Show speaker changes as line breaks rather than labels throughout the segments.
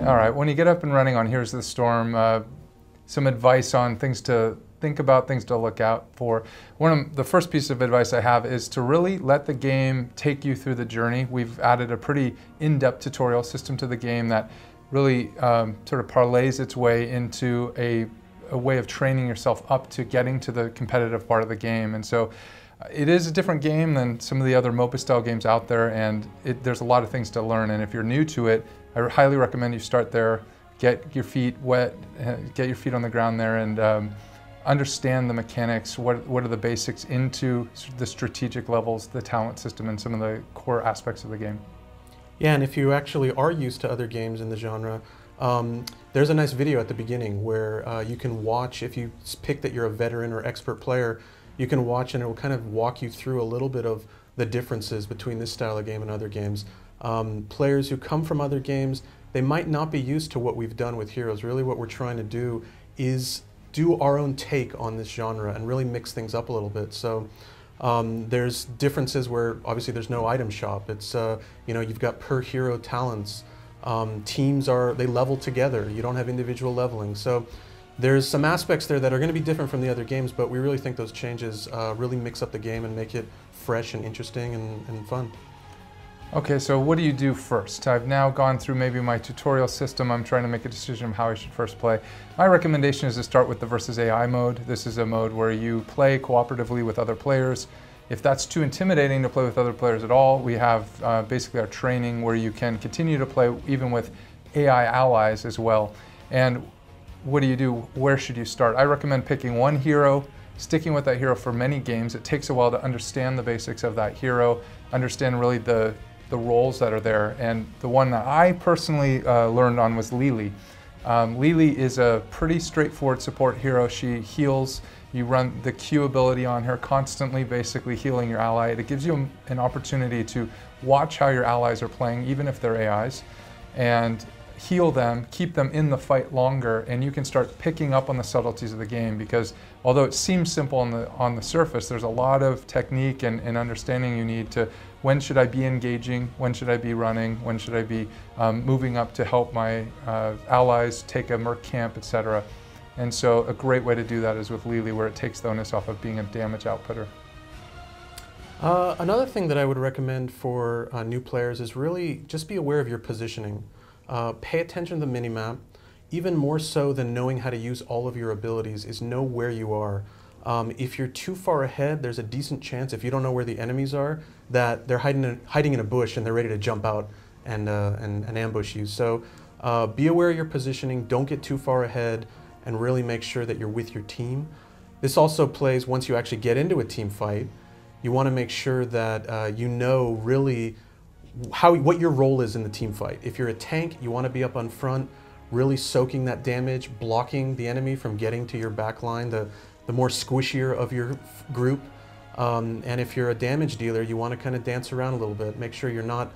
All right, when you get up and running on Heroes of the Storm, some advice on things to think about, things to look out for. The first piece of advice I have is to really let the game take you through the journey. We've added a pretty in-depth tutorial system to the game that really sort of parlays its way into a way of training yourself up to getting to the competitive part of the game. And so it is a different game than some of the other MOBA style games out there, and there's a lot of things to learn. And if you're new to it, I highly recommend you start there, get your feet wet, get your feet on the ground there, and understand the mechanics, what are the basics into the strategic levels, the talent system, and some of the core aspects of the game.
Yeah, and if you actually are used to other games in the genre, there's a nice video at the beginning where you can watch, if you pick that you're a veteran or expert player, you can watch and it will kind of walk you through a little bit of the differences between this style of game and other games. Players who come from other games, they might not be used to what we've done with Heroes. Really what we're trying to do is do our own take on this genre and really mix things up a little bit. So there's differences where obviously there's no item shop. It's, you know, you've got per hero talents. Teams they level together. You don't have individual leveling. So there's some aspects there that are going to be different from the other games, but we really think those changes really mix up the game and make it fresh and interesting and fun.
Okay, so what do you do first? I've now gone through maybe my tutorial system. I'm trying to make a decision of how I should first play. My recommendation is to start with the versus AI mode. This is a mode where you play cooperatively with other players. If that's too intimidating to play with other players at all, we have basically our training where you can continue to play even with AI allies as well. And what do you do? Where should you start? I recommend picking one hero, sticking with that hero for many games. It takes a while to understand the basics of that hero, understand really the roles that are there. And the one that I personally learned on was Lily. Lily is a pretty straightforward support hero. She heals. You run the Q ability on her, constantly basically healing your ally. It gives you an opportunity to watch how your allies are playing, even if they're AIs, and heal them, keep them in the fight longer, and you can start picking up on the subtleties of the game, because although it seems simple on the surface, there's a lot of technique and understanding you need to, when should I be engaging, when should I be running, when should I be moving up to help my allies take a merc camp, etc. And so a great way to do that is with Lily, where it takes the onus off of being a damage outputter.
Another thing that I would recommend for new players is really just be aware of your positioning. Pay attention to the minimap. Even more so than knowing how to use all of your abilities is know where you are. If you're too far ahead, there's a decent chance, if you don't know where the enemies are, that they're hiding in a bush and they're ready to jump out and ambush you. So be aware of your positioning, don't get too far ahead, and really make sure that you're with your team. This also plays once you actually get into a team fight. You want to make sure that you know really what your role is in the team fight. If you're a tank, you want to be up on front, really soaking that damage, blocking the enemy from getting to your back line, the more squishier of your group. And if you're a damage dealer, you want to kind of dance around a little bit. Make sure you're not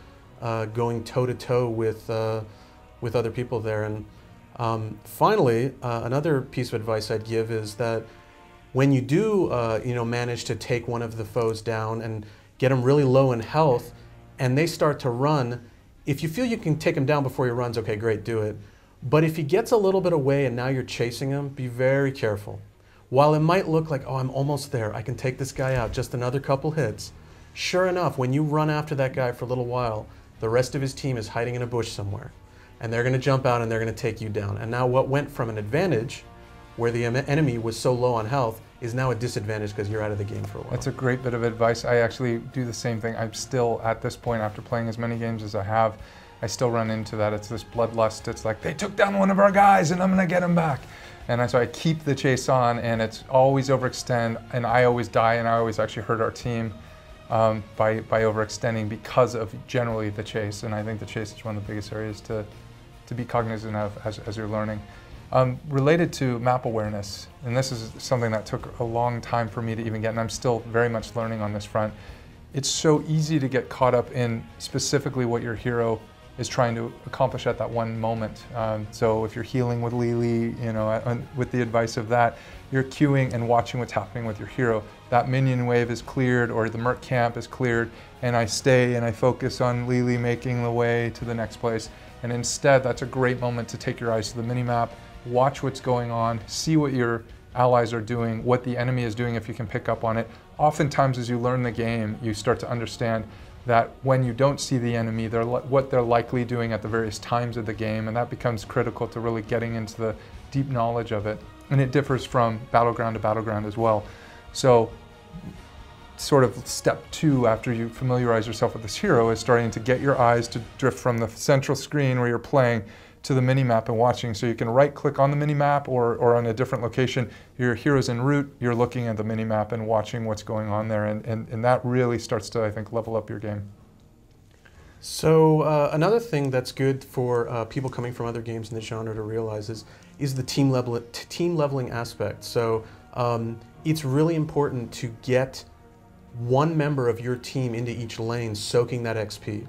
going toe-to-toe with other people there. And finally, another piece of advice I'd give is that when you do manage to take one of the foes down and get them really low in health, and they start to run, if you feel you can take him down before he runs, okay, great, do it. But if he gets a little bit away and now you're chasing him, be very careful. While it might look like, oh, I'm almost there, I can take this guy out, just another couple hits, sure enough, when you run after that guy for a little while, the rest of his team is hiding in a bush somewhere. And they're going to jump out and they're going to take you down. And now what went from an advantage, where the enemy was so low on health, is now a disadvantage because you're out of the game for a while.
That's a great bit of advice. I actually do the same thing. I'm still, at this point, after playing as many games as I have, I still run into that. It's this bloodlust. It's like, they took down one of our guys and I'm going to get him back. And so I keep the chase on, and it's always overextend, and I always die, and I always actually hurt our team by overextending because of generally the chase. And I think the chase is one of the biggest areas to be cognizant of as you're learning. Related to map awareness, and this is something that took a long time for me to even get, and I'm still very much learning on this front. It's so easy to get caught up in specifically what your hero is trying to accomplish at that one moment. So if you're healing with Lily, with the advice of that, you're queuing and watching what's happening with your hero. That minion wave is cleared, or the merc camp is cleared, and I stay and I focus on Lily making the way to the next place. And instead, that's a great moment to take your eyes to the mini-map, watch what's going on, see what your allies are doing, what the enemy is doing if you can pick up on it. Oftentimes as you learn the game, you start to understand that when you don't see the enemy, what they're likely doing at the various times of the game, and that becomes critical to really getting into the deep knowledge of it. And it differs from battleground to battleground as well. So sort of step 2 after you familiarize yourself with this hero is starting to get your eyes to drift from the central screen where you're playing to the mini-map and watching. So you can right-click on the mini-map or on a different location. Your hero's en route, you're looking at the mini-map and watching what's going on there. And that really starts to, I think, level up your game.
So another thing that's good for people coming from other games in the genre to realize is the team leveling aspect. So it's really important to get one member of your team into each lane soaking that XP.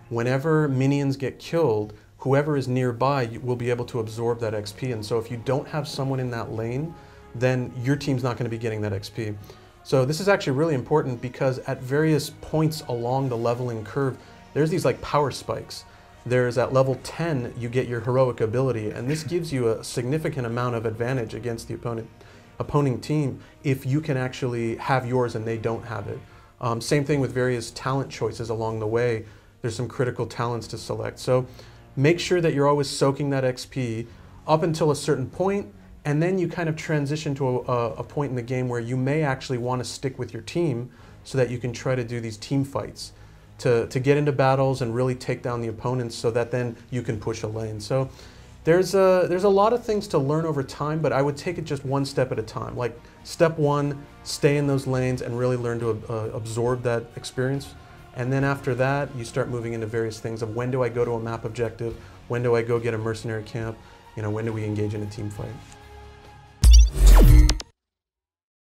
Whenever minions get killed, whoever is nearby will be able to absorb that XP. And so if you don't have someone in that lane, then your team's not going to be getting that XP. So this is actually really important because at various points along the leveling curve, there's these like power spikes. There's at level 10, you get your heroic ability, and this gives you a significant amount of advantage against the opponent team if you can actually have yours and they don't have it. Same thing with various talent choices along the way. There's some critical talents to select. So make sure that you're always soaking that XP up until a certain point, and then you kind of transition to a point in the game where you may actually want to stick with your team so that you can try to do these team fights to get into battles and really take down the opponents so that then you can push a lane. So there's a lot of things to learn over time, but I would take it just one step at a time. Like step 1, stay in those lanes and really learn to absorb that experience. And then after that, you start moving into various things of when do I go to a map objective, when do I go get a mercenary camp, when do we engage in a team fight.